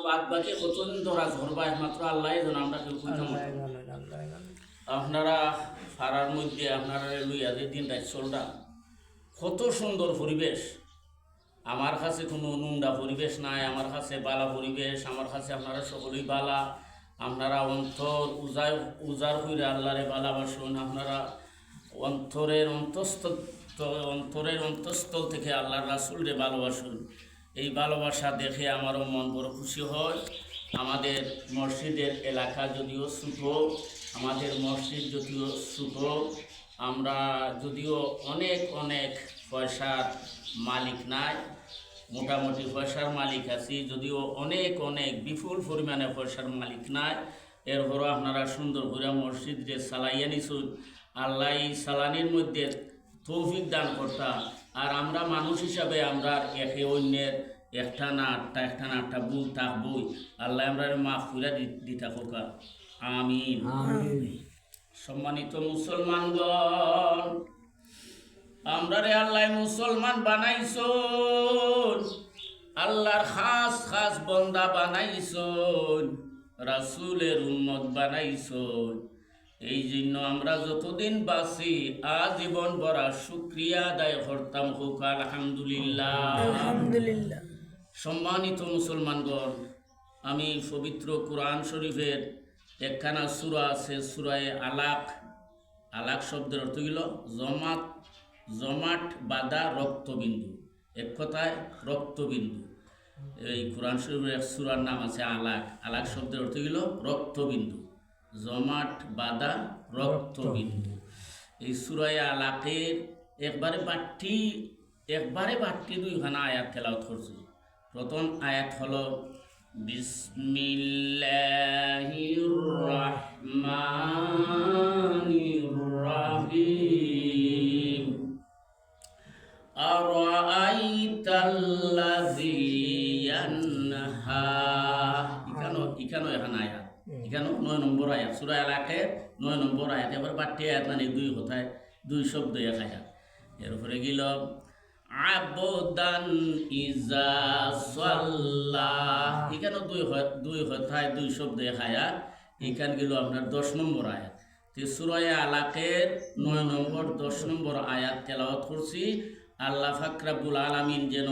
বাদ বাকি কতদিন ধরা ধরবা একমাত্র আল্লাহ যেন আমরা কেউ কইতাম আপনারা পাড়ার মধ্যে আপনারা লইয়া যে দিন রাত চলটা কত সুন্দর পরিবেশ। আমার কাছে কোনো নোংরা পরিবেশ নাই, আমার কাছে বালা পরিবেশ, আমার কাছে আপনারা সকলেই বালা। আপনারা অন্তর উজার হইলে আল্লাহরে ভালোবাসুন। আপনারা অন্তরের অন্তঃস্থল থেকে আল্লাহর রাসূলরে ভালোবাসুন। এই ভালোবাসা দেখে আমারও মন বড় খুশি হয়। আমাদের মসজিদের এলাকা যদিও ছোট, আমাদের মসজিদ যদিও ছোট, আমরা যদিও অনেক অনেক পয়সার মালিক নাই, মোটামুটি পয়সার মালিক আছি, যদিও অনেক অনেক বিপুল পরিমাণে পয়সার মালিক নাই, এরপরও আপনারা সুন্দর করে মসজিদে চালাইয়া নিছুন। আল্লাহ এই চালানির মধ্যে তৌফিক দান করতা। আর আমরা মানুষ হিসাবে আমরা একে অন্যের একটা না আটটা ভুল থাকবই। আল্লাহ আমরা মাফ করে দিতা কোকা, আমিন। সম্মানিত মুসলমানগণ, আমরা রে আল্লাহ মুসলমান বানাইছুন, আল্লাহর খাস খাস বন্দা বানাইছুন, রাসূলের উম্মত বানাইছুন। এই জন্য আমরা যতদিন বাঁচি আজীবন বড় শুকরিয়া আদায় করতাম হোক আলহামদুলিল্লাহ। আলহামদুলিল্লাহ। সম্মানিত মুসলমানগণ, আমি পবিত্র কোরআন শরীফের একখানা সূরা আছে, সূরায়ে আলাক। আলাক শব্দের অর্থ হইল জমাট বাঁধা রক্তবিন্দু, এক কথায় রক্তবিন্দু। এই কোরআন শরীফের এক সূরার নাম আছে আলাক। আলাক শব্দের অর্থ হইল রক্তবিন্দু, জমাট বাঁধা রক্তবিন্দু। এই সূরায়ে আলাকের একবারে বাট্টি দুইখানা আয়াত তেলাওয়াত করছি। প্রথম আয়াত হলো বিসমিল্লাহির রাহমানির রাহিম আরাআইতাল্লাযী ইয়ানহা। এখানে এখন আয়াত, এখানে 9 নম্বর আয়াত, সূরা আলাকের 9 নম্বর আয়াত। এবার বাট্টি আয়াত মানে দুই কথায় দুই শব্দ এক আয়াত। এর উপরে গেল আবদান ইজা সাল্লা, এখানে দুই কথায় দুই শব্দ এক আয়াত। এখানে গেল আপনার 10 নম্বর আয়াত। সূরা আলাকের 9 নম্বর 10 নম্বর আয়াত তেলাওয়াত করছি। আল্লাহ পাক রব্বুল আলামিন যেন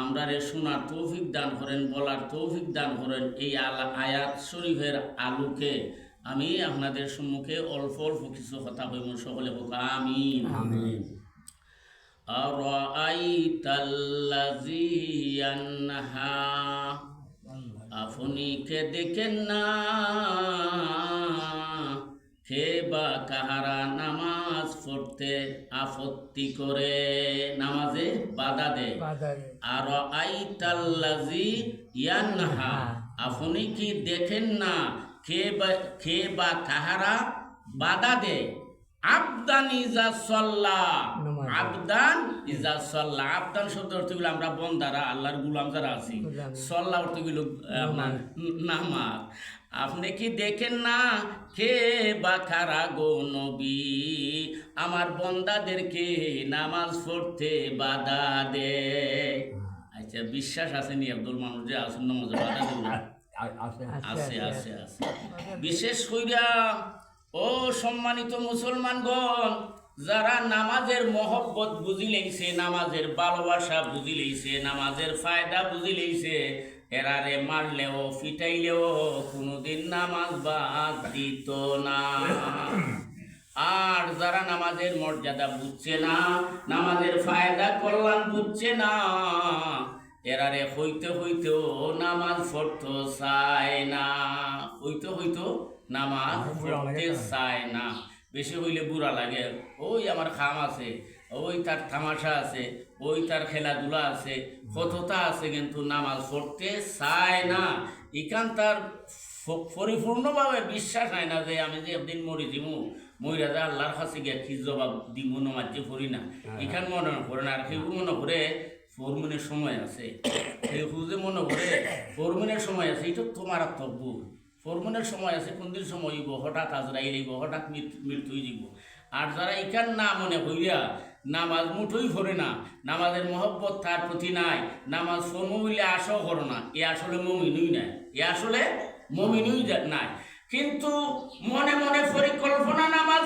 আমরা শোনার তৌফিক দান করেন, বলার তৌফিক দান করেন। এই আয়াত শরীফের আলোকে আমি আপনাদের সম্মুখে অল্প অল্প কিছু কথা কইব, সকলে হোক আমিন। আরাআইতাল্লাযী ইয়ানহা, আপনি কে দেখেন না কে বা কাহারা নামাজ পড়তে আপত্তি করে, নামাজে বাধা দেয়। আরাআইতাল্লাযী ইয়ানহা, আপনি কি দেখেন না কে বা কাহারা বাধা দেয়। আবদান ইজা সাল্লা, আবদান ইজা সাল্লা। আবদান শব্দ অর্থ গুলো আমরা বন্দারা, আল্লাহর গুলাম যারা আছি। সাল্লা অর্থ গুলো আপনার নামাজ। আপনি কি দেখেন না কে বা কারা গো নবী আমার বন্দাদেরকে নামাজ পড়তে বাধা দেয়। আচ্ছা, বিশ্বাস আছে নি আব্দুল মানুষ যে আসুন নামাজে বাধা দেব? আছে আছে আছে। বিশেষ কইরা ও সম্মানিত মুসলমানগণ, যারা নামাজের মহব্বত বুঝি লইছে, নামাজের ভালোবাসা বুঝি লইছে, নামাজের ফায়দা বুঝি লইছে, এরারে মারলেও ফিটাইলেও কোনোদিন নামাজ বাদ দিত না। আর যারা নামাজের মর্যাদা বুঝছে না, নামাজের ফায়দা কল্যাণ বুঝছে না, এরারে হইতেও নামাজ পড়তে চায় না, হইতো নামাজ পড়তে চায় না। বেশি হইলে বুড়া লাগে, ওই আমার খাম আছে, ওই তার তামাশা আছে, ওই তার খেলাধুলা আছে, কতটা আছে, কিন্তু নামাজ পড়তে চায় না। এখান তার পরিপূর্ণভাবে বিশ্বাস হয় না যে আমি যে একদিন মরি দিমু, মইরা যা আল্লাহর কাছে গিয়ে কি জবাব দিব, নামাজ যে পড়ি না, এখান মনে করে না। আর কেউ মনে করে ফরমুনের সময় আছে, কেউ যে মনে করে ফরমুনের সময় আছে, এটা তোমার তব্বু। ফরমুনের সময় আছে, কোনদিন সময় হইব, হঠাৎ আজরাইল হইব, হঠাৎ মৃত্যু হয়ে যাব। আর যারা এখান না মনে করিয়া নামাজ মুঠোই পড়ে না, নামাজের মহব্বত তার প্রতি নাই, নামাজ ফমু হইলে আশাও করো না, এ আসলে মমিনুই নাই, এ আসলে মমিনুই নাই। কিন্তু মনে মনে পরিকল্পনা নামাজ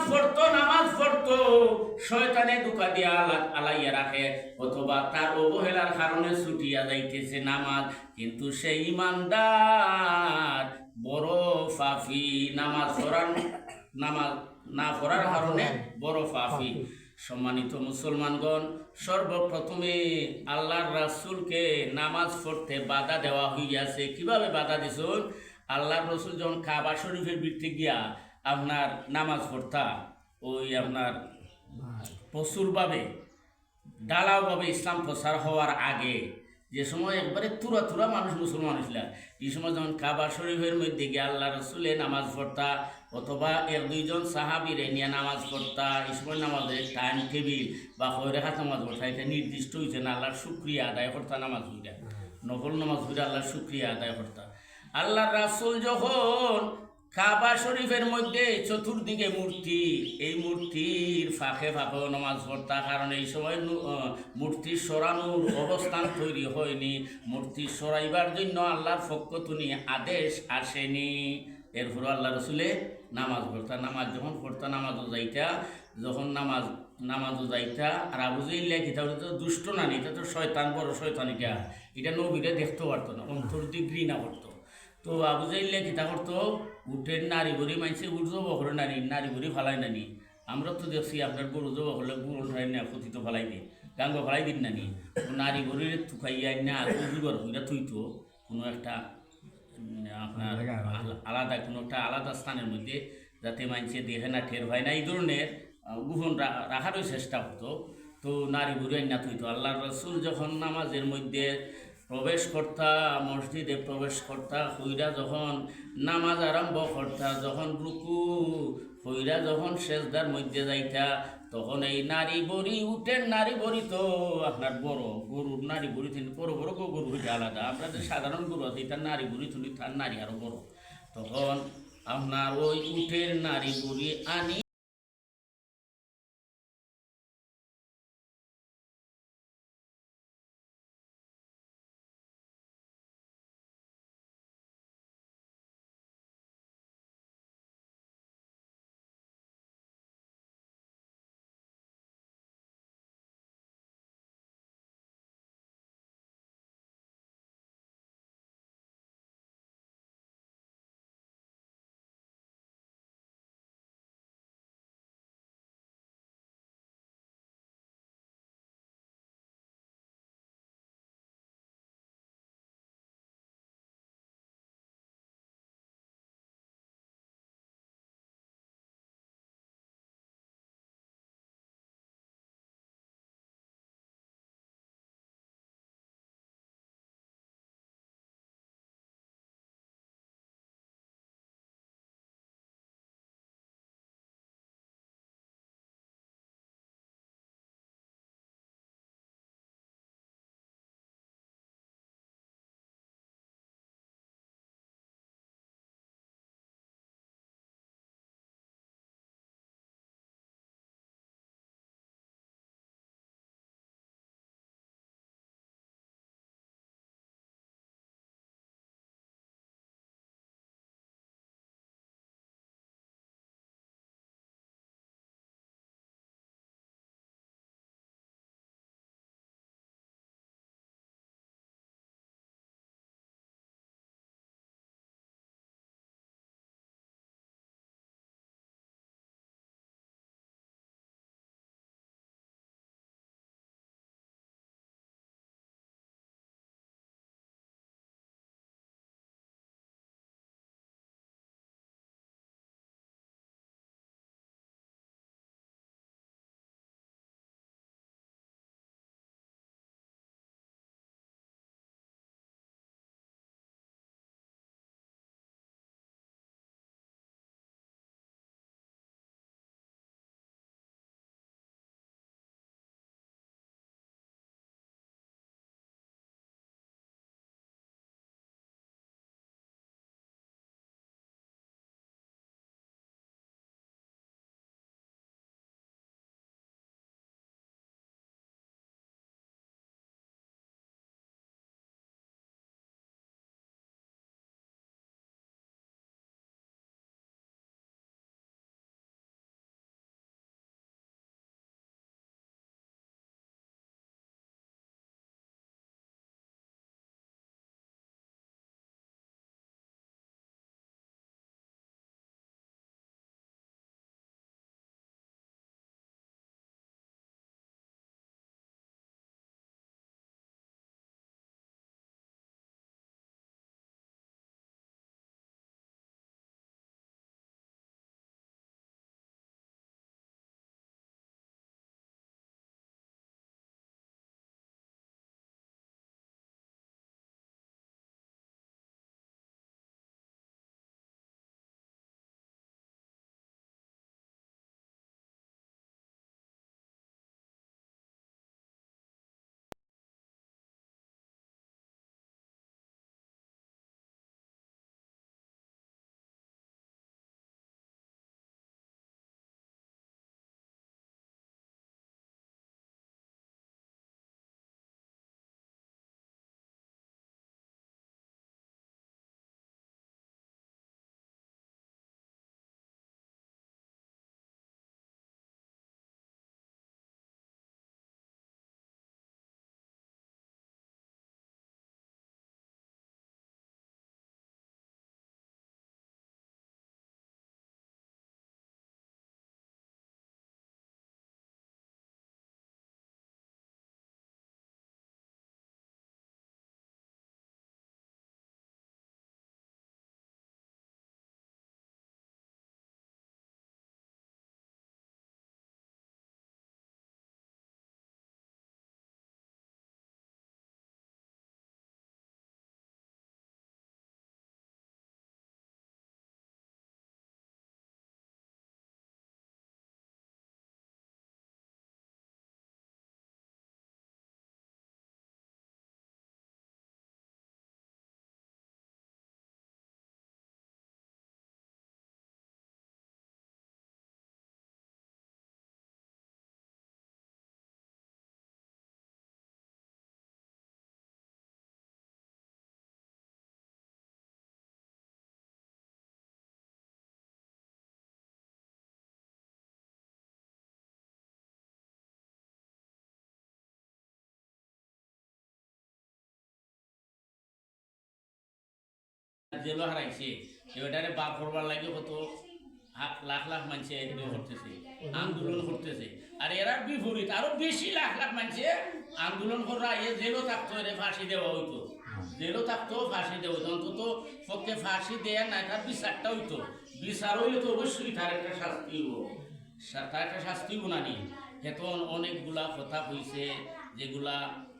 পড়তো, শয়তানে দুকা দিয়া আলাইয়া রাখে, অথবা তার অবহেলার কারণে ছুটিয়া যাইতেছে নামাজ। কিন্তু সেই ইমানদার বড় ফাফি, নামাজ না পড়ার কারণে বড় ফাফি। সম্মানিত মুসলমানগণ, সর্বপ্রথমে আল্লাহর রাসূলকে নামাজ পড়তে বাধা দেওয়া হইয়াছে। কিভাবে বাধা দিছুন? আল্লাহর রসুল যখন কাবা শরীফের ভিতরে গিয়া আপনার নামাজ পড়তা, ওই আপনার প্রচুরভাবে ঢালাওভাবে ইসলাম প্রচার হওয়ার আগে, যে সময় একবারে তুরা মানুষ মুসলমান হয়েছিল, এই সময় যখন কাবা শরীফের মধ্যে গিয়ে আল্লাহ রসুলে নামাজ পড়তা, অথবা এক দুইজন সাহাবিরে নিয়ে নামাজ পড়তা, এই সময় নামাজের টাইম টেবিল বা খৈরাখাত নামাজ পড়তা, এটা নির্দিষ্ট হয়েছে না, আল্লাহর শুক্রিয়া আদায় করতা, নামাজ হইয়া নফল নামাজ হইয়া আল্লাহর শুক্রিয়া আদায় করতা। আল্লাহর রাসূল যখন কাবা শরীফের মধ্যে চতুর্দিকে মূর্তি, এই মূর্তির ফাঁকে ফাঁকেও নামাজ পড়তা, কারণ এই সময় মূর্তি সরানোর অবস্থান তৈরি হয়নি, মূর্তি সরাইবার জন্য আল্লাহর পক্ষ থেকে আদেশ আসেনি। এরপর আল্লাহ রসুলে নামাজ পড়তা, নামাজ যখন পড়তা নামাজও যাইতা, যখন নামাজও যাইতা, আর আবু জাহেল কিতা তো দুষ্ট না, এটা তো শয়তান, বড় শয়তানিকা, এটা নবীরে দেখতে পারতো না, অন্তর দিয়ে ঘৃণা করতো। তো আবু জাহেল কিতা করতো, উঠের নারী গড়ি মানছে, উঠ জব করে নারী গড়ি ফালাই নানি, আমরা তো দেখছি আপনার গরু জব হলে গরু উঠাই না, ক্ষতি তো ফালাই দিই, গাঙ্গ ফালাই দিন নানি, নারী গড়ির থুকাইয়া না জুগর হইরা থুইতো কোনো একটা আপনার আলাদা কোনো একটা আলাদা স্থানের মধ্যে, যাতে মানছে দেখে না, টের হয় না, এই ধরনের গোপন রাখারও চেষ্টা করতো। তো নারী গড়ি না থুইতো। আল্লাহ রসুল যখন নামাজের মধ্যে প্রবেশ করতা, মসজিদে প্রবেশ করতা, হইরা যখন নামাজ আরম্ভ করতা, যখন রুকু হইরা যখন সেজদার মধ্যে যাইতা, তখন এই নারী বড়ি, উঠেন নারী বড়ি তো আপনার বড় গরুর নারী বড়ি, বড় বড় গরু হইতে আলাদা, আপনাদের সাধারণ গরু আছে, তার নারী বড়ি তুলি, তার নারী আরো বড়, তখন আপনার ওই উঠের নারী বড়ি আনি জেলো হারাইছে এটারে বার করবার লাগে কত লাখ লাখ মানুষ করতেছে আন্দোলন করতেছে আর এরা বিপরীত আরো বেশি লাখ লাখ মানুষ আন্দোলন করা এ জেলও থাকতো এর ফাঁসি দেওয়া হইতো জেলও থাকতো ফাঁসি দেওয়া হইতো অন্তত পক্ষে ফাঁসি দেয়া না তার বিচারটা হইতো বিচার হইলে তো অবশ্যই তার একটা শাস্তি তার একটা শাস্তি গুণানি এখন অনেকগুলা কথা হয়েছে যেগুলা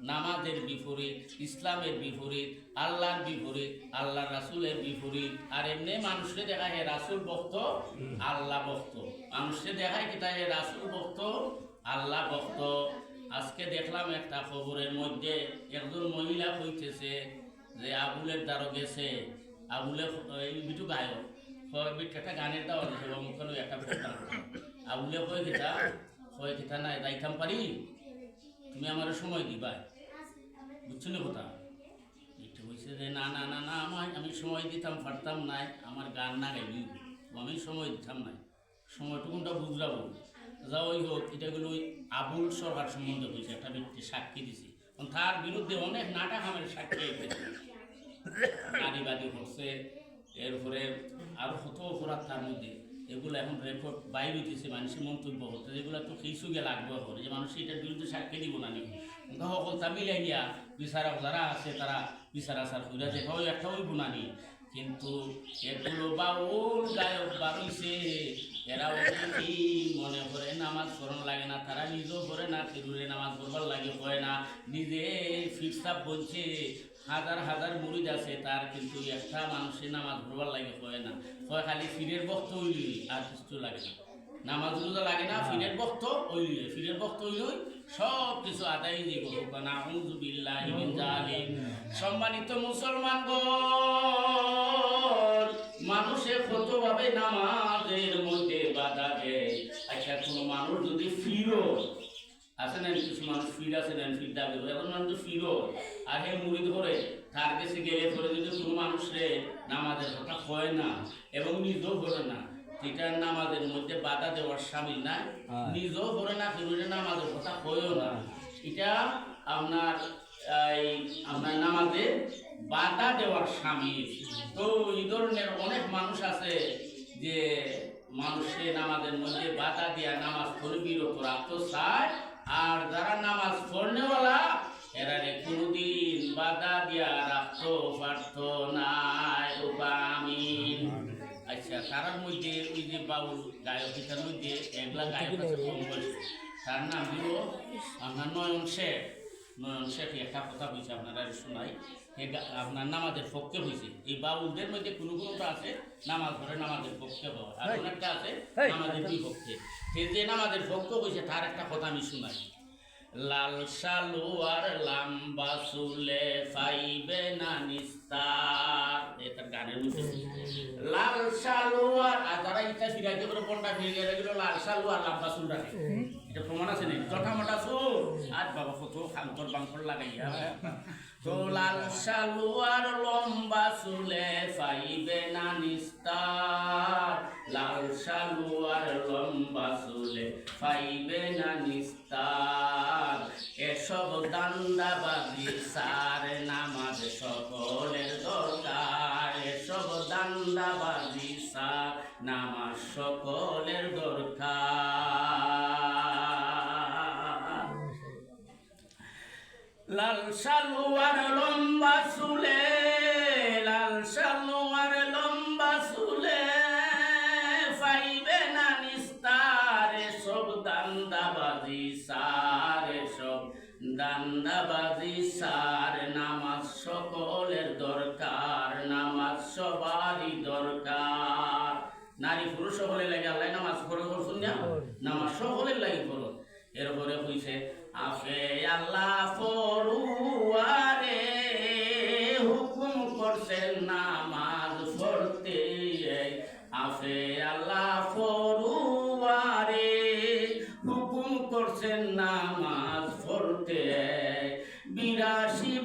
নামাজের বিপরীত ইসলামের বিপরীত আল্লাহর বিপরীত আল্লাহ রাসুলের বিপরীত আর এমনি মানুষকে দেখা হে রাসুল ভক্ত আল্লাহ ভক্ত মানুষকে দেখায় কি তাই রাসুল ভক্ত আল্লাহ ভক্ত আজকে দেখলাম একটা খবরের মধ্যে একজন মহিলা কইতেছে যে আবুলের দ্বারো গেছে আবুলে বিটু গায়ক একটা গানের দেওয়া দিয়েছে মুখে একটা প্রোগ্রাম আবুলে কয় কিতা নাই যাইতাম পারি তুমি আমার সময় দিবা বুঝছো না কথা একটু বলছে যে না না না না আমি সময় দিতাম পারতাম নাই আমার গান না গাইবি আমি সময় দিতাম নাই সময়টুকুনটা বুঝলাম যাওয়াই হোক এটাগুলো ওই আবুল সরকার সম্বন্ধে হয়েছে একটা ব্যক্তি সাক্ষী দিছে তার বিরুদ্ধে অনেক নাটক আমার সাক্ষী নারীবাদী করছে এরপরে আরও কত অপরাধ তার মধ্যে এগুলো এখন রেকর্ড বাইরে হইতেছে মানুষের মন্তব্য হতে যেগুলো তো কিছু গেলে আগ্রহ করে যে মানুষ এটার বিরুদ্ধে সাক্ষী দিব না নিব সকল তা মিলাই গিয়া বিচারক যারা আছে তারা বিচার আচার করে যে হয় একটা ওই গুণানি কিন্তু এগুলো বা ওর গায়ক বাড়ইছে এরা কি মনে করে নামাজ পড়ন লাগে না তারা নিজেও করে না ফিরুরে নামাজ পড়বার লাগে হয় না নিজে ফিরসাপ বলছে হাজার হাজার মুরিদ আছে তার কিন্তু একটা মানুষের নামাজ পড়বার লাগে হয় না হয় খালি ফিরের বক্ত হইলি আর কিছু লাগে না নামাজ রোজা লাগে না ফিরের বক্ত হইলি ফিরের বক্ত হইলই সব কিছু আদায় দিয়ে করুক না আউযুবিল্লাহি মিন যালিক সম্মানিত মুসলমান মানুষে কতভাবে নামাজের মধ্যে বাধা দেয় আচ্ছা কোনো মানুষ যদি ফিরো আছে না কিছু মানুষ ফির আছে না ফির দাবি করে এখন মানুষ ফিরো আর হে মুড়ি ধরে তার কাছে গেলে পরে যদি কোনো মানুষের নামাজের কথা হয় না এবং নিজেও করে না এটা নামাজের মধ্যে বাধা দেওয়ার সামিল না নিজেও করে না ফিরুরে নামাজের কথা হয়ও না এটা আপনার আপনার নামাজে বাধা দেওয়ার সামিল তো এই ধরনের অনেক মানুষ আছে যে মানুষের নামাজের মধ্যে বাধা দিয়া নামাজ পড়ে বিরত রাখতে চায় আর যারা নামাজ পড়নেওয়ালা এরা কোনোদিন বাধা দিয়া রাখতে পারত না আমিন আচ্ছা তার মধ্যে ওই যে বাউল গায়কের মধ্যে এগুলা গায়ক আছে কম বয়সে তার নাম দিল আপনার নয়ন শেখ একটা কথা হয়েছে আপনারা শোনাই আপনার নামাজের পক্ষে হয়েছে এই বাউলদের মধ্যে কোনো কোনোটা আছে নামাজ ধরে নামাজের পক্ষে হয় আর অনেকটা আছে নামাজের বিপক্ষে সে যে নামাজের পক্ষে হয়েছে তার একটা কথা আমি শোনাই লাল সালোয়ার লাম্বা চুলে পাইবে না নিস্তার এটার গানের মধ্যে লাল সালোয়ার আর যারা ইচ্ছা ফিরাইতে করে পন্ডা ফিরে গেল লাল সালোয়ার লাম্বা চুল রাখে এটা প্রমাণ আছে না জটা মোটা চুল আজ বাবা কত খান্তর বাঙ্কর লাগাইয়া তো লাল সালোয়ার লম্বা চুলে পাইবে না নিস্তার লাল সালোয়ার লম্বা চুলে পাইবে না নিস্তার এসব দান্দাবাজি সার নামাজ সকলের দরকার এসব দান্দাবাজি সার নামাজ সকলের দরকার লাল সালোয়ার লম্বা চুলে লাল সালোয়ার লম্বা চুলে পাইবে না নিস্তার এসব দান্দাবাজি সার এসব দান্দাবাজি সার নামাজ সকলের দরকার নামাজ সবারই দরকার নারী পুরুষ সকলের লাগে আল্লাহ নামাজ পড়ে করছেন না নামাজ সকলের লাগে পড়ো এরপরে কইছে আফে আল্লাহ পড়ুয়ারে হুকুম করছেন নামাজ পড়তে আফে আল্লাহ পড়ুয়ারে হুকুম করছেন নামাজ পড়তে 82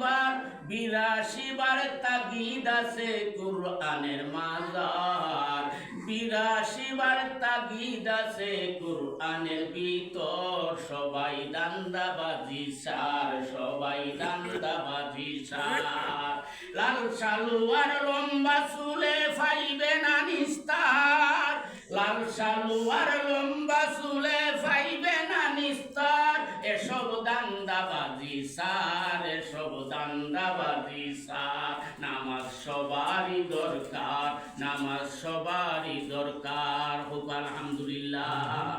বার তাগিদ আছে কুরআনের মাজার 82 বার তাগিদ আছে কুরআনের ভিতর, সবাই দান্দাবাজি সার, সবাই দান্দাবাজি সার। লাল সালুয়ার লম্বা চুলে ফাইবে না নিস্তার, লাল সালুয়ার লম্বা চুলে ফাইবে না নিস্তার। এসব দান্দাবাজি সার, এসব দান্দাবাজি সার। নামাজ সবারই দরকার, নামাজ সবারই দরকার। হোক আলহামদুলিল্লাহ।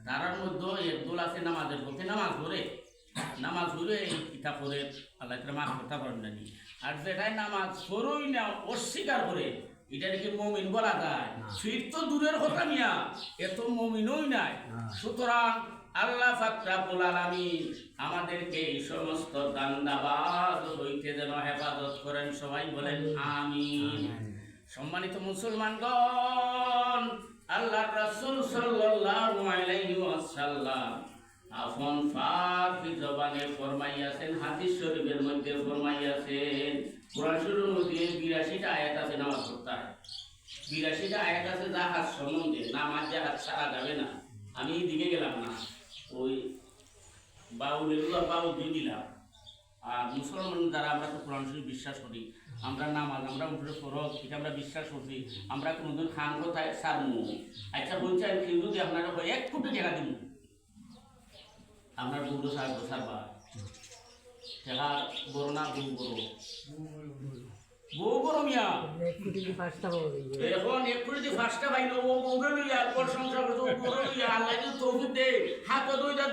তার মধ্যে একদল আছে নামাজের পথে নামাজ পড়ে, নামাজ পড়ে ইটা করে আল্লাহ তাআলা মাফ করতে পারেন না। আর যেটাই নামাজ পড়ই না অস্বীকার করে, এটা কি মুমিন বলা যায়? ফির তো দূরের কথা মিয়া, এত মুমিনই নাই। সুতরাং আল্লাহ পাক রব্বুল আলামিন আমাদেরকে এই সমস্ত দান্দাবাজ হইতে যেন হেফাজত করেন। সবাই বলেন আমিন। সম্মানিত মুসলমানগণ, আল্লাহর রাসূল সাল্লাল্লাহু আলাইহি ওয়াসাল্লাম আপন পাক জবানে ফরমাইয়াছেন, হাদিস শরীফের মধ্যে ফরমাইয়াছেন। কোরআন শরীফের মধ্যে 82টা আয়াত আছে নামাজ পড়তে হয়। 82টা আয়াত আছে জাহাজ সম্বন্ধে, নামাজ জাহাজ ছাড়া যাবে না। আমি দিকে গেলাম না, ওই বাউলের বাউল দিয়ে দিলাম। আর মুসলমান যারা আমরা তো কোরআন শরীফ বিশ্বাস করি, আমরা নামাজ আমরা উঠে ফরজ এটা আমরা বিশ্বাস করছি। আমরা কোনোদিন খান কোথায় সারমু। আচ্ছা বলছি আমি যদি আপনারা 1 কোটি টাকা দিব, আপনার বউটো সারবো সারবা? টাকা বড় না বউ বড়? বউ বড় মিয়া। এখন 1 কোটি 5টা ভাই ও বউরে লইয়া পর সংসার করতে ও বড় লইয়া আল্লাহ যদি তৌফিক দে, হাত দুইটা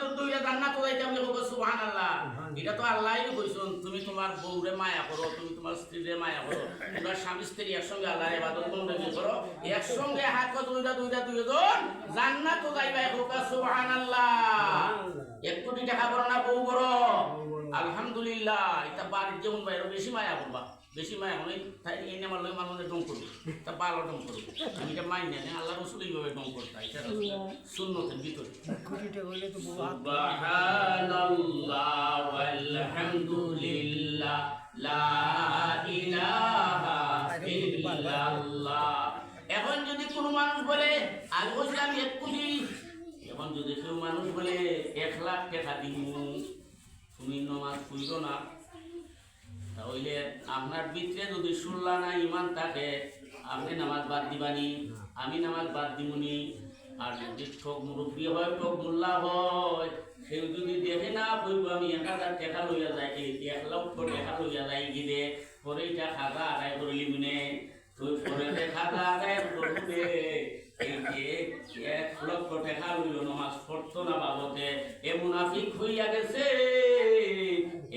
জান্নাত যাইতে আমি বলবো সুবহানাল্লাহ। এটা তো আল্লাহই কইছেন, তুমি তোমার বউরে মায়া করো, তুমি তোমার স্ত্রীরে মায়া করো, তোমরা স্বামী স্ত্রী একসঙ্গে আল্লাহর ইবাদত বন্দেগী করো, একসঙ্গে হাত দুইটা দুইজন জান্নাত যাইবা বলবো সুবহানাল্লাহ। 1 কোটি টাকা বড় না বউ বড়? আলহামদুলিল্লাহ। এটা বাড়ির যেমন বাইরে বেশি মায়া করবা, বেশি মায়া হলে তাই এই আমার লোক মানুষের ডং করবে, তা ভালো ডং করবে। আমি এটা মাই না, আল্লাহ রসুল এইভাবে ডং করতে হয়, এটা সুন্নতের ভিতরে। সুবহানাল্লাহ ওয়ালহামদুলিল্লাহ লা ইলাহা ইল্লাল্লাহ। এখন যদি কোনো মানুষ বলে আমি বলছিলাম 1 কোটি, এখন যদি কেউ মানুষ বলে 1 লাখ টাকা দিব, তুমি নামাজ পড়ো না, তাহলে আপনার ভিতরে যদি সুল্লা না ইমান থাকে, আপনি নামাজ বাদ দিবানি, আমি নামাজ বাদ দিবনি। আর যদি ঠক মুরব্বী হয়, ঠক মোল্লা হয়, সেও যদি দেখে না বলবো আমি 1000 টাকা লইয়া যাই, 1 লক্ষ টাকা লইয়া যাই গিয়ে পরে এটা খাজা আদায় করলি মনে, তুই পরে খাজা আদায় করবে। এই যে 1 লক্ষ টাকা লইল নামাজ পড়তো না বাবদে, এ মুনাফিক হইয়া গেছে।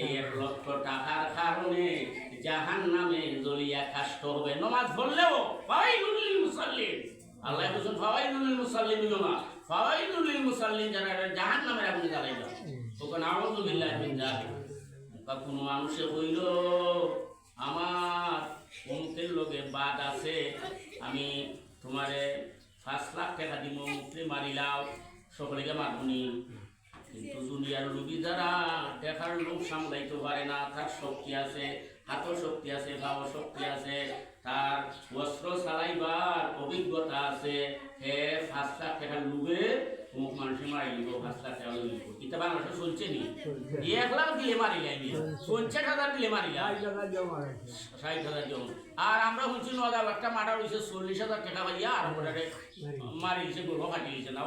এই 1 লক্ষ টাকার কারণে জাহান্নামে জ্বলিয়া কাষ্ট হবে। নামাজ পড়লেও ফাওয়াইলুল লিল মুসাল্লিন, আল্লাহ বলেন ফাওয়াইলুল লিল মুসাল্লিন হলো না, ফাওয়াইলুল লিল মুসাল্লিন যারা জাহান্নামের আগুনে জ্বালাইবা। তখন আউযু বিল্লাহি মিন যালিক। কোনো মানুষে কইল আমার অমুকের লোকে বাদ আছে, আমি তোমারে 5 লাখ টাকা দিব, মুখে মারিলাও, সকলকে মারবনি। কিন্তু দুনিয়ার লোভী যারা দেখার লোক সামলাইতে পারে না, তার শক্তি আছে, হাতও শক্তি আছে, পাও শক্তি আছে, তার বস্ত্র চালাইবার অভিজ্ঞতা আছে, হে 5 লাখ টাকার লোভে মুখ মানুষে মারি দিব, 5 লাখ টাকা লইব। এটা বাংলাদেশে চলছে নি? 1 লাখ দিলে মারিলাই, 50,000 দিলে মারিলাই, 60,000 জন। আর আমরা বলছি 9 লাখটা মারা হয়েছে, 40,000 টাকা ভাইয়া আর মারিছে, গরু কাটিয়েছে না।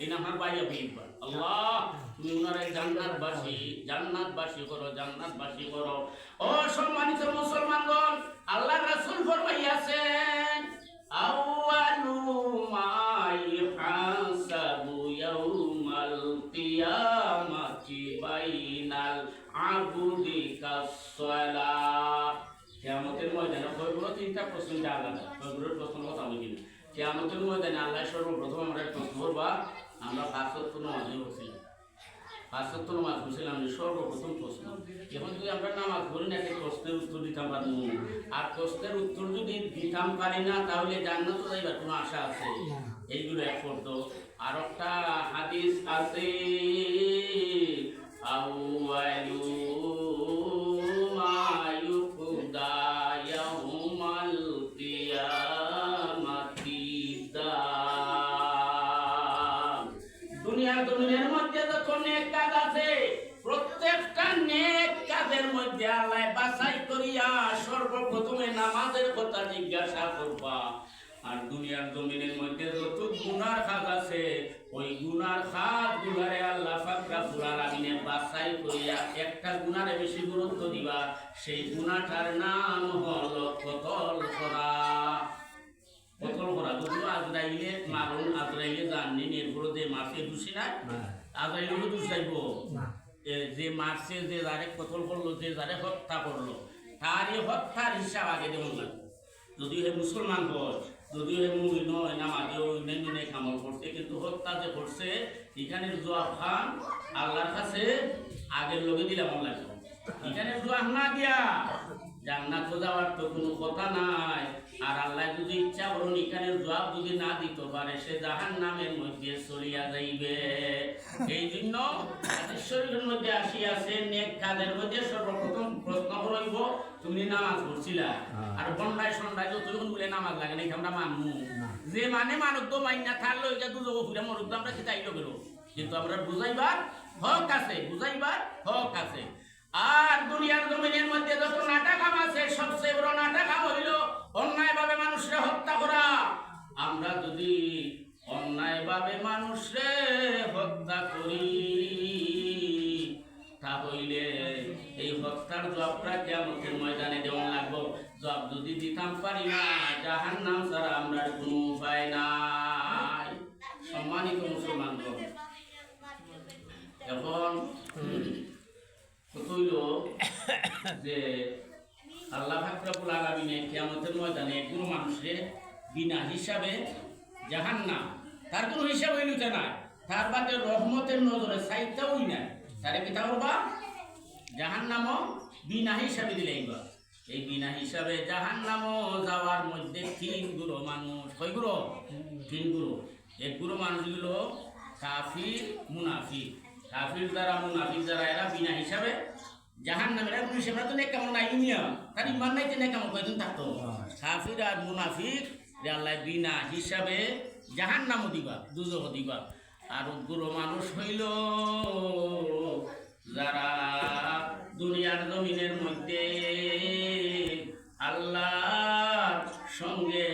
এই না আমার বাইয়া বিলবার। আল্লাহ তুমি ওনারা জান্নাতবাসী, জান্নাতবাসী করো, জান্নাতবাসী করো। ও সম্মানিত মুসলমানগণ, আল্লাহর রাসূল ফরমাইয়াছেন আউয়ালু মা ইউহাসাবু ইয়াউমাল কিয়ামাতি বাইনাল আবদি কাসসালাহ। কিয়ামতের ময়দানে কয়গুলো 3টা প্রশ্ন আলাদা, কয়গুলোর প্রশ্ন কথা বলি না। কিয়ামতের ময়দানে আল্লাহ সর্বপ্রথম আমরা প্রশ্ন করবা, আমরা 5 ওয়াক্ত নামাজ পড়ছিলাম, 5 ওয়াক্ত নামাজ পড়ছিলাম, সর্বপ্রথম প্রশ্ন। এখন যদি আমরা নামাজ পড়ি না, প্রশ্নের উত্তর দিতাম পারি, আর প্রশ্নের উত্তর যদি দিতাম পারি না, তাহলে জান্নাতে যাইবার কোনো আশা আছে? এইগুলো এক করতো। আর একটা হাদিস আছে আউয়ালু মা ইউকদা ইয়াউমাল কিয়ামাতি নামাজের কথা জিজ্ঞাসা করবা। আর দুনিয়ার জমিনের মধ্যে যত গুনার কাজ আছে ওই গুনার কাজ গুলারে আল্লাহ পাক রব্বুল আলামিন বাছাই করিয়া একটা গুনারে বেশি গুরুত্ব দিবা, সেই গুনাহটার নাম হলো কতল করা। কতল করা যদিও আজরাইলে মারুন, আজরাইলে জাননি নির্ভর যে মাসে দোষী নাই, আজরাইলেও দোষ যাইব। যে মারছে, যে যারে কতল করলো, যে যারে হত্যা করলো, তারই হত্যার হিসাব আগে দেওয়া লাগবে। যদি হে মুসলমান হয়, যদি হে মুমিন হয়, নামাজেও অন্যান্য কামল করছে, কিন্তু হত্যা যে করছে এখানে জবাব খান আল্লাহর কাছে আগের লোকে দিলাম লাগবে। এখানে জবাব না দিয়া জান্নাত যাওয়ার তো কোনো কথা নাই। আর আল্লাহ যদি ইচ্ছা করুন এখানে জবাব যদি না দিতে পারে, সে জাহান্নামের মধ্যে চলিয়া যাইবে। এই জন্য হাদিস শরীফের মধ্যে আসিয়াছে, নেক কাজের মধ্যে সর্বপ্রথম প্রশ্ন করইব তুমি নামাজ পড়ছিলা। আর বন্ধায় সন্ধ্যায় যতক্ষণ বলে নামাজ লাগে না আমরা মানমু, যে মানে মানুষ তো মাইনা থাকলো এটা দুজো ঘুরে মরুক আমরা কি চাইলো গেল, কিন্তু আমরা বুঝাইবার হক আছে, বুঝাইবার হক আছে। আর দুনিয়ার জমিনের মধ্যে যত নাটকাম আছে সবচেয়ে বড় নাটকাম হইল অন্যায়ভাবে মানুষকে হত্যা করা। আমরা যদি অন্যায়ভাবে মানুষকে হত্যা করি তাহলে এই হত্যার জবাবটা কিয়ামতের ময়দানে দেওয়া লাগবো। জবাব যদি দিতাম পারি না, জাহান্নাম ছাড়া আমরা কোনো উপায় নাই। সম্মানিত মুসলমানগণ, এখন হইল যে আল্লাহ পাক রব্বুল আলামিন কিয়ামতের ময়দানে কোনো মানুষের বিনা হিসাবে জাহান্নাম, তার কোনো হিসাব হইলতে না, তার বাদে রহমতের নজরে সাইডটাওই না, তারে কি তা করবা জাহান্নামও বিনা হিসাবে দিলেইবা। এই বিনা হিসাবে জাহান্নামও যাওয়ার মধ্যে তিন গুরু মানুষ, কয় গুরু? তিন গুরু। এক গুরু মানুষগুলো কাফির মুনাফিক। কাফির যারা, মুনাফিক যারা, এরা বিনা হিসাবে জাহান্নামের হিসাবে তো নেক কামল নাই নিয়া, তার ইমান নাই নেক কামল কয়দিন থাকতো। কাফির আর মুনাফিক আল্লাহ বিনা হিসাবে জাহান্নামও দিবা, দুজখ দিবা। আর গুরু মানুষ হইল যারা দুনিয়ার জমিনের মধ্যে আল্লাহর সঙ্গে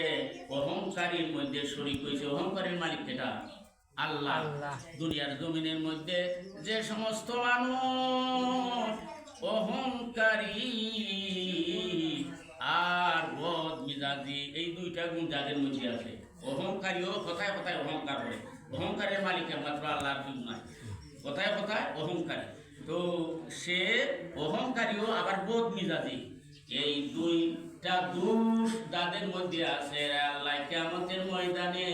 অহংকারীর মধ্যে শরীক হয়েছে। অহংকারের মালিক কেটা? আল্লাহ। দুনিয়ার জমিনের মধ্যে যে সমস্ত মানুষ অহংকারী আর বদ মিজাজি, এই দুইটা গুণ যাদের মধ্যে আছে, অহংকারীও কথায় কথায় অহংকার করে, অহংকারের মালিক একমাত্র আল্লাহর দুই নাই, কথায় কথায় অহংকারী। তো সে অহংকারীও আবার বোধ মিজাজি, এই দুইটা দোষ যাদের মধ্যে আছে আল্লাহ কিয়ামতের ময়দানে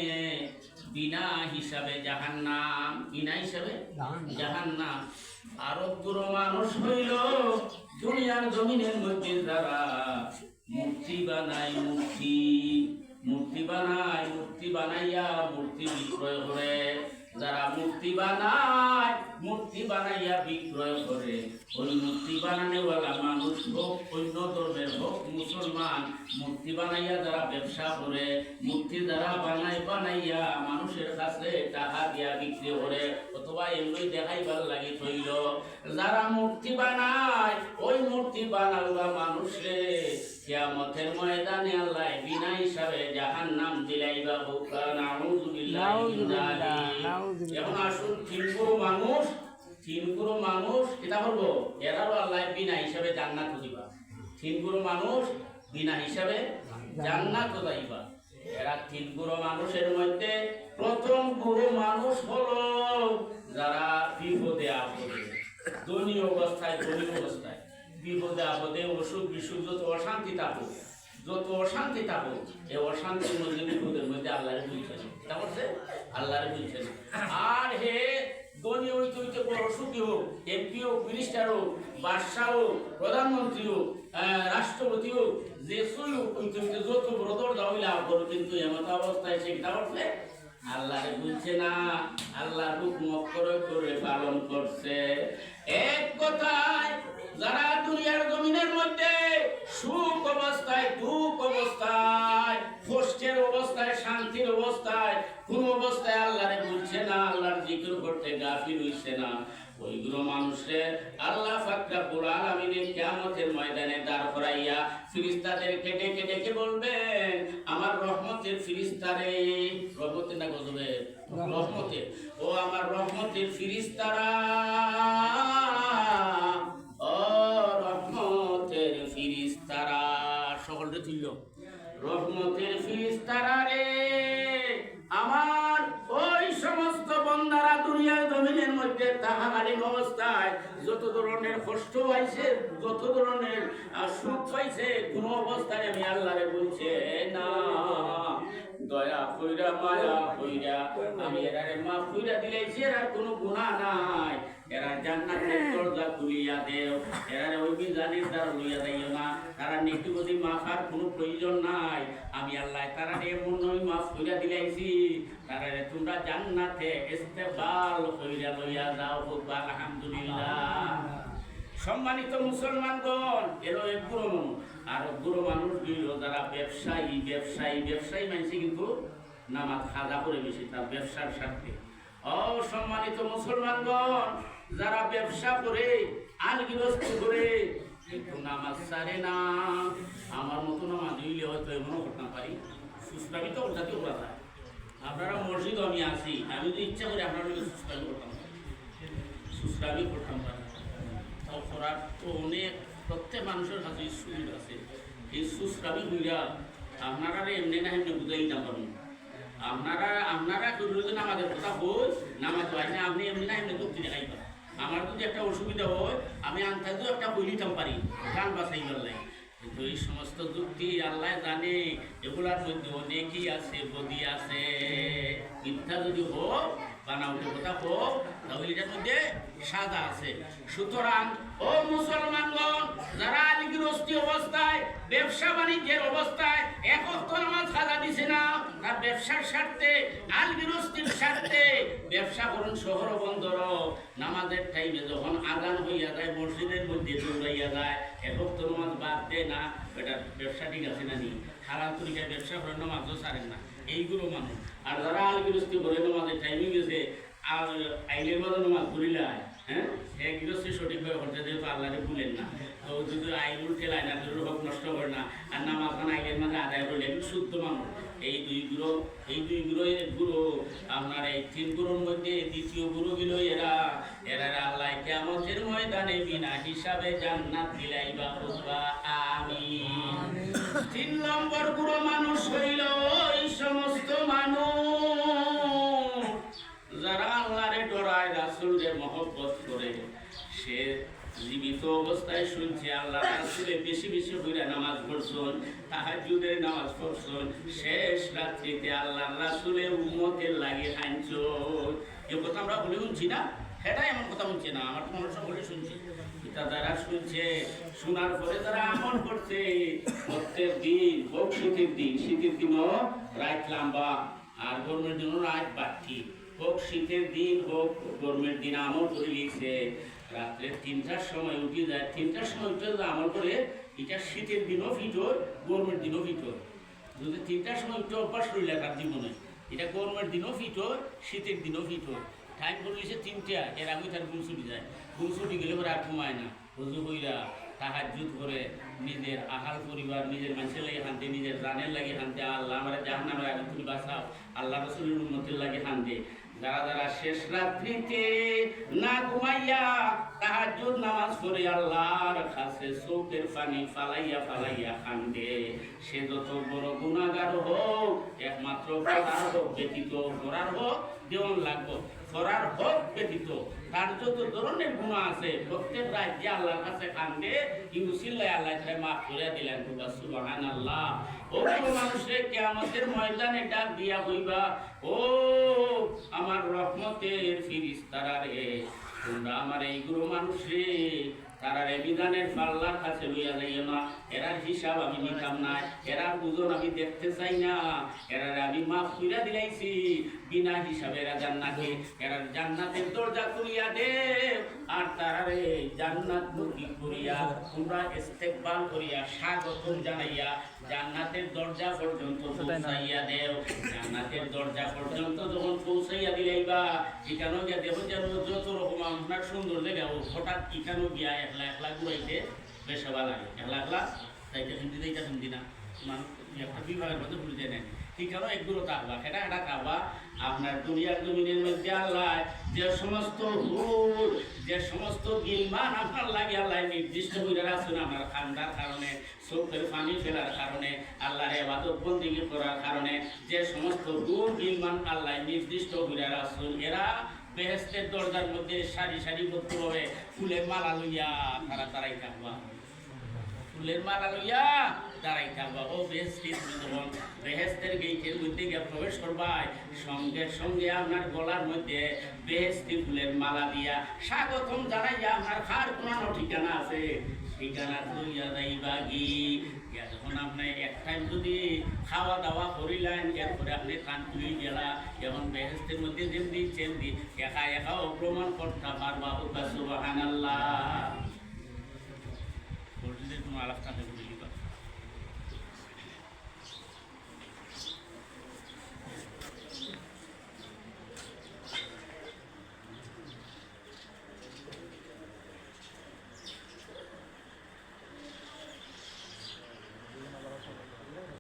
বিনা হিসাবে জাহান্নাম, বিনা হিসাবে জাহান্নাম। আরো গুরু মানুষ হইল দুনিয়ার জমিনের মধ্যে যারা মূর্তি বানায়, মূর্তি বানায়, মূর্তি বানাইয়া মূর্তি বিক্রয় করে। যারা মূর্তি বানায়, মূর্তি বানাইয়া বিক্রয় করে, ওই মূর্তি বানানোওয়ালা মানুষ হোক অন্য ধর্মের হোক মুসলমান, মূর্তি বানাইয়া যারা ব্যবসা করে, মূর্তি যারা বানাইয়া মানুষের কাছে টাকা দিয়া বিক্রি করে অথবা এমনি দেখাইবার লাগি তৈল, যারা মূর্তি বানায় ওই মূর্তি বানাওয়া মানুষে কিয়ামতের ময়দানে আল্লাহ বিনা হিসাবে জাহান্নাম দিলাইবা। নাউযুবিল্লাহ। এখন আসুন তিন গুরু মানুষ এটা বলবো, এরাও আল্লাহ বিনা হিসাবে জান্নাত দিবা। তিন গুরু মানুষ বিনা হিসাবে জান্নাত যাইবা। এরা তিন গুরু মানুষের মধ্যে প্রথম গুরু মানুষ হলো যারা বিপদে আপদে, ধনী অবস্থায়, বিপদে আপদে, অসুখ বিসুখ, যত অশান্তি থাকুক, এই অশান্তির মধ্যে বিপদের মধ্যে আল্লাহরে বুঝছেন, এটা বলছে আল্লাহরে বুঝছেন। আর হে ধনী হইতে বড় সুখী হোক, এমপি হোক, মিনিস্টার হোক, বাদশাহ হোক, প্রধানমন্ত্রী হোক, রাষ্ট্রপতি হোক, যে সই হোক হইতে যত বড় দরজা হইলে আপদ, কিন্তু এমত অবস্থায় সে কিনা করছে আল্লাহরে বুঝছে না, আল্লাহর হুকুম করে পালন করছে। এক কথায় যারা দুনিয়ার জমিনের মধ্যে সুখ অবস্থায়, দুঃখ অবস্থায়, কষ্টের অবস্থায়, শান্তির অবস্থায়, কোন অবস্থায় আল্লাহরে বুঝছে না, আল্লাহর জিকির করতে গাফিল হইছে না, ওইগুলো মানুষের আল্লাহ পাক রব্বুল আলামিনের কিয়ামতের ময়দানে দাঁড় করাইয়া ফেরেশতাদেরকে ডেকে ডেকে বলবেন, আমার রহমতের ফেরেশতারে, রহমতের না গজবে, রহমতের, ও আমার রহমতের ফেরেশতারা, ও রহমতের ফেরেশতারা, সকলকে তুইল, রহমতের ফেরেশতারা রে, আমার ওই সমস্ত বন্দারা দুনিয়ার জমিনের মধ্যে তাহাকালীন অবস্থায় যত ধরনের কষ্ট পাইছে, যত ধরনের সুখ পাইছে, কোন অবস্থায় আমি আল্লাহরে বলছে না, দয়া কইরা মায়া কইরা আমি এরারে মাফ কইরা দিলেছি, এরার কোনো গুনাহ নাই, এরা জান্নাতের দরজা খুলিয়া দেও, এরারে ওই মিজানের দ্বার লইয়া যাইও না, তারা নেকিবদি মাফার কোনো প্রয়োজন নাই, আমি আল্লাহ তারারে এমনই মাফ কইরা দিলাইছি, তারারে তোমরা জান্নাতে ইস্তেকবাল কইরা লইয়া যাও, আলহামদুলিল্লাহ। সম্মানিত মুসলমানগণ, এলো এক বুড়ো মানুষ, আর বুড়ো মানুষ গিল যারা ব্যবসায়ী, ব্যবসায়ী ব্যবসায়ী মানুষ কিন্তু নামাজ খাজা করে বেশি তার ব্যবসার স্বার্থে। ও সম্মানিত মুসলমানগণ, যারা ব্যবসা করে আলগিরস্ত করে কিন্তু নামাজ ছাড়ে না, আমার মতো নামাজ হইলে হয়তো এমনও করতে পারি, সুস্রামি তো ওটাতেও করা যায়। আপনারা মসজিদ আমি আসি, আমি যদি ইচ্ছা করি আপনারা সুস্রামি করতাম পারি, সুস্রামি করতাম পারি, করার তো অনেক প্রত্যেক মানুষের কাছে সুবিধা আছে। এই সুস্রাবি হইয়া আপনারা এমনি না এমনি বুঝাই না পারেন, আপনারা যদি নামাজের কথা হই, নামাজ হয় না, আপনি এমনি না এমনি যুক্তি দেখাইবা। আমার যদি একটা অসুবিধা হয়, আমি আন্তাজও একটা বলিতাম পারি গান বাঁচাইবার লাগে, কিন্তু এই সমস্ত যুক্তি আল্লাহ জানে এগুলার মধ্যে অনেকই আছে, বদি আছে, মিথ্যা যদি হোক বানাউটের কথা হোক, তাহলে এটার মধ্যে সাদা আছে। সুতরাং ও মুসলমানগণ, যারা আলিগিরস্তি অবস্থায়, ব্যবসা বাণিজ্যের অবস্থায় এক ওয়াক্ত নামাজ কাজা দিছে না, তার ব্যবসার স্বার্থে, আলিগিরস্তির স্বার্থে ব্যবসা করুন শহর বন্দর, নামাজের টাইমে যখন আজান হইয়া যায় মসজিদের মধ্যে দৌড়াইয়া যায়, এক ওয়াক্ত নামাজ বাদ দেয় না, এটা ব্যবসা ঠিক আছে না নি, হালাল তরিকায় ব্যবসা করে নামাজও ছাড়েন না, এইগুলো মানুষ। আর যারা আলগিরস্তি করে নামাজের টাইমে গেছে আর আইলের মতো নামাজ ঘুরিলায়, হ্যাঁ, এক গৃহস্থী সঠিকভাবে হচ্ছে, যেহেতু আল্লাহরে ভুলেন না, তো যদি আইনুল ঠেলায় না, হক নষ্ট করে না, আর নামাজ খান আইলের মাঝে আদায় করলে একটু শুদ্ধ মানুষ। এই দুই গুরু আপনার এই তিন গুরুর মধ্যে দ্বিতীয় গুরু গিল এরা আল্লাহ কিয়ামতের ময়দানে বিনা হিসাবে জান্নাত দিলাইবা, বুঝবা আমিন। 3 নম্বর গুরু মানুষ হইল এই সমস্ত মানুষ যারা আল্লাহরে ডরায়, রাসূলকে মহব্বত করে, সে জীবিত অবস্থায় শুনছে আল্লাহ রাসূলে বেশি বেশি হইরা নামাজ পড়ছেন, তাহাজ্জুদের নামাজ পড়ছেন, শেষ রাত্রিতে আল্লাহ রাসূলের উম্মতের লাগে হাঁচন। এ কথা আমরা বলে শুনছি না, সেটাই এমন কথা শুনছে না, আমার তো মানুষ বলে শুনছি। এটা যারা শুনছে, শোনার পরে যারা আমল করছে, প্রত্যেক দিন হোক শীতের দিন, শীতের দিনও রাত লম্বা আর গরমের জন্য রাত বাড়তি, হোক শীতের দিন হোক গরমের দিন আমল করে লিখছে, রাত্রে 3টার সময় উঠে যায়, 3টার সময় উঠে আমল করে, এটা শীতের দিনও ফিটর, গরমের দিনও ফিটর। যদি 3টার সময় উঠে অভ্যাস করলে তার জীবনে, এটা গরমের দিনও ফিটর, শীতের দিনও ফিটর। টাইম করলেছে 3টা, এর আগে তার ঘুম ছুটি যায়, ঘুম ছুটি গেলে পরে আর ঘুমায় না, হুজু হইরা তাহাজ্জুদ করে নিজের আহাল পরিবার, নিজের মানুষের লাগে হানতে, নিজের জানের লাগে হানতে, আল্লাহ আমার জাহান্নামের আগে তুমি বাঁচাও, আল্লাহ রাসূলের উম্মতের লাগে হানতে। যারা যারা শেষ রাত্রিতে না ঘুমাইয়া তাহাজ্জুদ নামাজ পড়ে আল্লাহর কাছে চোখের পানি ফালাইয়া ফালাইয়া কান্দে, সে যত বড় গুনাহগার হোক, একমাত্র পড়ার হোক ব্যতীত, পড়ার হোক দেওয়ান লাগবো, পড়ার হোক ব্যতীত তার যত ধরনের গুনাহ আছে প্রত্যেক রাত যে আল্লাহর কাছে কান্দে, কিন্তু সিল্লায় আল্লাহ তাই মাফ করে দিলেন। সুবহানাল্লাহ। ও মানুষের কিয়ামতের ময়দানে ডাক দিয়া হইবা, ও আমার রহমতের ফেরেশতারা রে, তোমরা আমার এই গুরু মানুষ রে, তারা রে বিধানের পাল্লার কাছে লইয়া যাইও না, এরার হিসাব আমি নিতাম না, এরার ওজন আমি দেখতে চাই না, এরার আমি মাফ কইরা দিলাইছি, বিনা হিসাবে এরা জান্নাতে, এরার জান্নাতের দরজা খুলিয়া দে, আর তারা রে জান্নাত মুখী করিয়া তোমরা ইস্তেকবাল করিয়া স্বাগত জানাইয়া জান্নাতের দরজা পর্যন্ত পৌঁছাইয়া দেও। জান্নাতের দরজা পর্যন্ত যখন পৌঁছাইয়া দিলেইবা এখানেও গিয়া দেখো যেন যত রকম আপনার সুন্দর জায়গা হঠাৎ এখানেও গিয়া একলা একলা ঘুরাইতে বেশ ভালো লাগে। একলা একলা তাইতে হিন্দি দিইটা হিন্দি না মানুষ একটা বিভাগের মধ্যে ভুল যায় না। ঠিকানো একগুলো কাবা সেটা এটা কাবা আপনার দুনিয়ার জমিনের মধ্যে আল্লাহ যে সমস্ত হুর যে সমস্ত গিলমান আপনার লাগে আল্লাহ নির্দিষ্ট করে রাখছেন আপনার খান্দার কারণে চোখের পানি ফেলার কারণে আল্লাহর ইবাদত বন্দেগী করার কারণে যে সমস্ত হুর গিলমান আল্লাহ নির্দিষ্ট করে রাখছেন এরা বেহেশতের দরজার মধ্যে সারি সারিবদ্ধভাবে ফুলের মালা লইয়া তারা তারাই থাকবা। ফুলের মালা লইয়া দাঁড়াই থাকবা। ও বেহেশতের গেটের মধ্যে গিয়ে প্রবেশ করবাই সঙ্গে সঙ্গে আপনার গলার মধ্যে বেহেশতি ফুলের মালা দিয়া স্বাগতম জানাইয়া আপনার খার কোনো ঠিকানা আছে ঠিকানা লইয়া যাইবা গিয়া যখন আপনি এক টাইম যদি খাওয়া দাওয়া করিলেন এরপরে আপনি কান তুলি গেলা এখন বেহেশতের মধ্যে যেমনি চেমনি একা একা অগ্রমণ করতে পারবা। সুবহানাল্লাহ। কোনো আলাপ থাকে